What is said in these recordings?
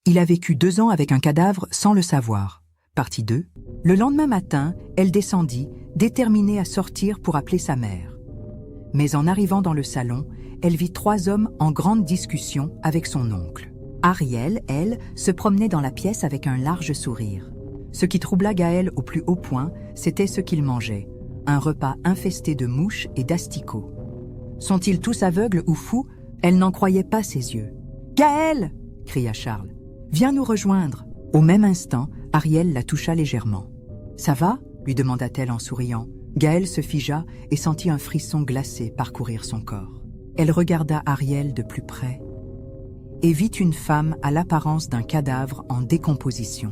Il a vécu 2 ans avec un cadavre sans le savoir. Partie 2. Le lendemain matin, elle descendit, déterminée à sortir pour appeler sa mère. Mais en arrivant dans le salon, elle vit 3 hommes en grande discussion avec son oncle. Ariel, elle, se promenait dans la pièce avec un large sourire. Ce qui troubla Gaël au plus haut point, c'était ce qu'il mangeait, un repas infesté de mouches et d'asticots. Sont-ils tous aveugles ou fous? Elle n'en croyait pas ses yeux. « Gaël !» cria Charles. « Viens nous rejoindre !» Au même instant, Ariel la toucha légèrement. « Ça va ?» lui demanda-t-elle en souriant. Gaël se figea et sentit un frisson glacé parcourir son corps. Elle regarda Ariel de plus près et vit une femme à l'apparence d'un cadavre en décomposition.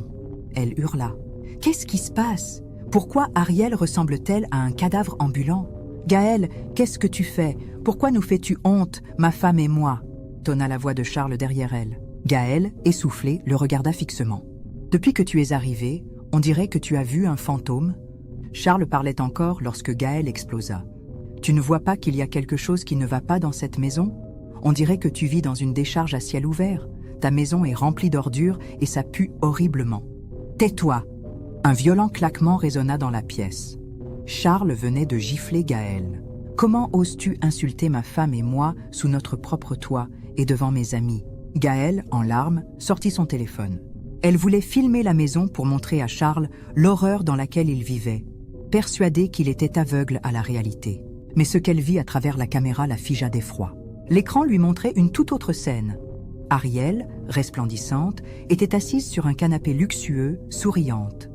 Elle hurla. « Qu'est-ce qui se passe? Pourquoi Ariel ressemble-t-elle à un cadavre ambulant? Gaël, qu'est-ce que tu fais? Pourquoi nous fais-tu honte, ma femme et moi ?» tonna la voix de Charles derrière elle. Gaël, essoufflé, le regarda fixement. « Depuis que tu es arrivé, on dirait que tu as vu un fantôme ?» Charles parlait encore lorsque Gaël explosa. « Tu ne vois pas qu'il y a quelque chose qui ne va pas dans cette maison? On dirait que tu vis dans une décharge à ciel ouvert. Ta maison est remplie d'ordures et ça pue horriblement. Tais-toi !» Un violent claquement résonna dans la pièce. Charles venait de gifler Gaël. « Comment oses-tu insulter ma femme et moi sous notre propre toit et devant mes amis ?» Gaël, en larmes, sortit son téléphone. Elle voulait filmer la maison pour montrer à Charles l'horreur dans laquelle il vivait, persuadée qu'il était aveugle à la réalité. Mais ce qu'elle vit à travers la caméra la figea d'effroi. L'écran lui montrait une toute autre scène. Ariel, resplendissante, était assise sur un canapé luxueux, souriante.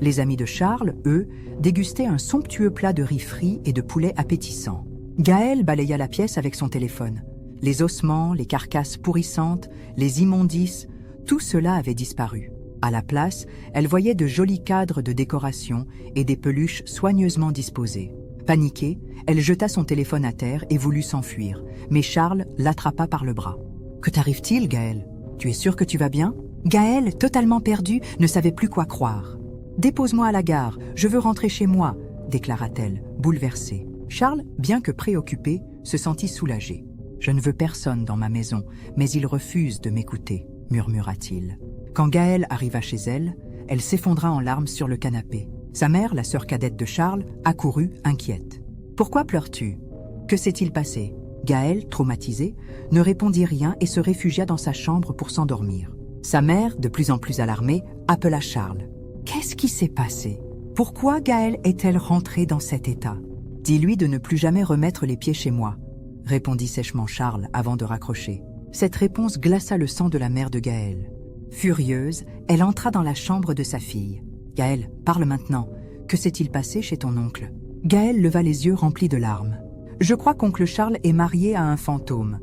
Les amis de Charles, eux, dégustaient un somptueux plat de riz frit et de poulet appétissant. Gaël balaya la pièce avec son téléphone. Les ossements, les carcasses pourrissantes, les immondices, tout cela avait disparu. À la place, elle voyait de jolis cadres de décoration et des peluches soigneusement disposées. Paniquée, elle jeta son téléphone à terre et voulut s'enfuir, mais Charles l'attrapa par le bras. « Que t'arrive-t-il, Gaël? Tu es sûr que tu vas bien ?» Gaël, totalement perdue, ne savait plus quoi croire. « Dépose-moi à la gare, je veux rentrer chez moi », déclara-t-elle, bouleversée. Charles, bien que préoccupé, se sentit soulagé. « Je ne veux personne dans ma maison, mais il refuse de m'écouter », murmura-t-il. Quand Gaël arriva chez elle, elle s'effondra en larmes sur le canapé. Sa mère, la sœur cadette de Charles, accourut, inquiète. « Pourquoi pleures-tu? Que s'est-il passé ?» Gaël, traumatisée, ne répondit rien et se réfugia dans sa chambre pour s'endormir. Sa mère, de plus en plus alarmée, appela Charles. « Qu'est-ce qui s'est passé? Pourquoi Gaël est-elle rentrée dans cet état? Dis-lui de ne plus jamais remettre les pieds chez moi, » répondit sèchement Charles avant de raccrocher. Cette réponse glaça le sang de la mère de Gaël. Furieuse, elle entra dans la chambre de sa fille. « Gaël, parle maintenant. Que s'est-il passé chez ton oncle ?» Gaël leva les yeux remplis de larmes. « Je crois qu'oncle Charles est marié à un fantôme. »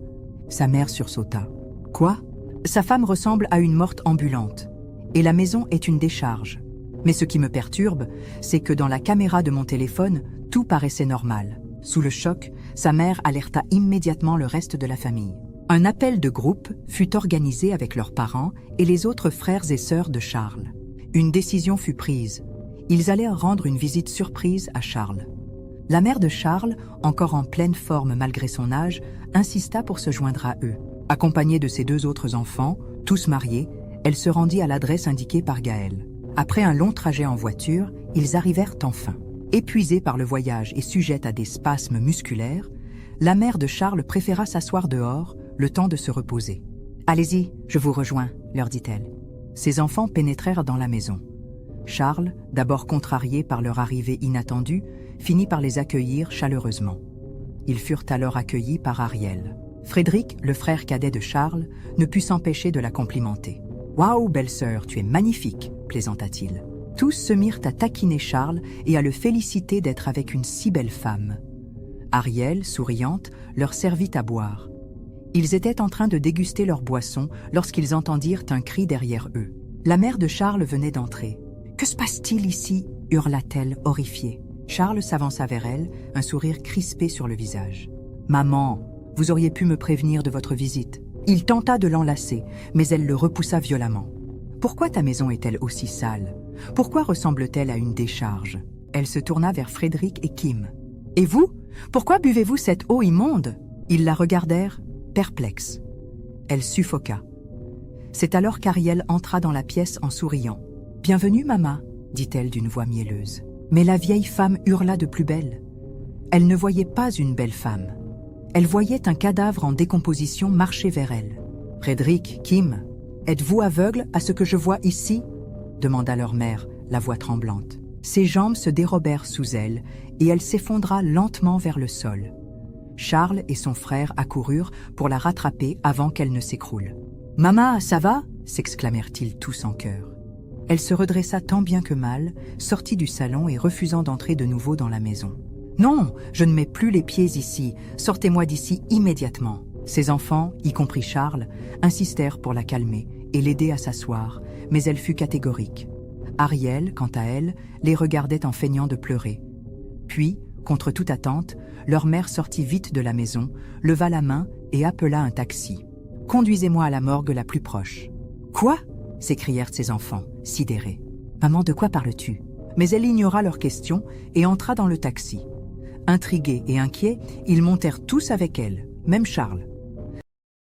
Sa mère sursauta. « Quoi? Sa femme ressemble à une morte ambulante. Et la maison est une décharge. Mais ce qui me perturbe, c'est que dans la caméra de mon téléphone, tout paraissait normal. » Sous le choc, sa mère alerta immédiatement le reste de la famille. Un appel de groupe fut organisé avec leurs parents et les autres frères et sœurs de Charles. Une décision fut prise. Ils allèrent rendre une visite surprise à Charles. La mère de Charles, encore en pleine forme malgré son âge, insista pour se joindre à eux. Accompagnée de ses 2 autres enfants, tous mariés, elle se rendit à l'adresse indiquée par Gaël. Après un long trajet en voiture, ils arrivèrent enfin. Épuisée par le voyage et sujette à des spasmes musculaires, la mère de Charles préféra s'asseoir dehors, le temps de se reposer. « Allez-y, je vous rejoins », leur dit-elle. Ses enfants pénétrèrent dans la maison. Charles, d'abord contrarié par leur arrivée inattendue, finit par les accueillir chaleureusement. Ils furent alors accueillis par Ariel. Frédéric, le frère cadet de Charles, ne put s'empêcher de la complimenter. « Waouh, belle-sœur, tu es magnifique !» plaisanta-t-il. Tous se mirent à taquiner Charles et à le féliciter d'être avec une si belle femme. Ariel, souriante, leur servit à boire. Ils étaient en train de déguster leur boisson lorsqu'ils entendirent un cri derrière eux. La mère de Charles venait d'entrer. « Que se passe-t-il ici ?» hurla-t-elle, horrifiée. Charles s'avança vers elle, un sourire crispé sur le visage. « Maman, vous auriez pu me prévenir de votre visite. » Il tenta de l'enlacer, mais elle le repoussa violemment. « Pourquoi ta maison est-elle aussi sale? Pourquoi ressemble-t-elle à une décharge ?» Elle se tourna vers Frédéric et Kim. « Et vous? Pourquoi buvez-vous cette eau immonde ?» Ils la regardèrent, perplexes. Elle suffoqua. C'est alors qu'Ariel entra dans la pièce en souriant. « Bienvenue, maman », dit-elle d'une voix mielleuse. Mais la vieille femme hurla de plus belle. Elle ne voyait pas une belle femme. Elle voyait un cadavre en décomposition marcher vers elle. « Frédéric, Kim, êtes-vous aveugle à ce que je vois ici ?» demanda leur mère, la voix tremblante. Ses jambes se dérobèrent sous elle et elle s'effondra lentement vers le sol. Charles et son frère accoururent pour la rattraper avant qu'elle ne s'écroule. « Maman, ça va ?» s'exclamèrent-ils tous en chœur. Elle se redressa tant bien que mal, sortit du salon et refusant d'entrer de nouveau dans la maison. « Non, je ne mets plus les pieds ici, sortez-moi d'ici immédiatement !» Ses enfants, y compris Charles, insistèrent pour la calmer et l'aider à s'asseoir, mais elle fut catégorique. Ariel, quant à elle, les regardait en feignant de pleurer. Puis, contre toute attente, leur mère sortit vite de la maison, leva la main et appela un taxi. « Conduisez-moi à la morgue la plus proche. »« Quoi ?» s'écrièrent ses enfants, sidérés. « Maman, de quoi parles-tu » Mais elle ignora leurs questions et entra dans le taxi. Intrigués et inquiets, ils montèrent tous avec elle, même Charles.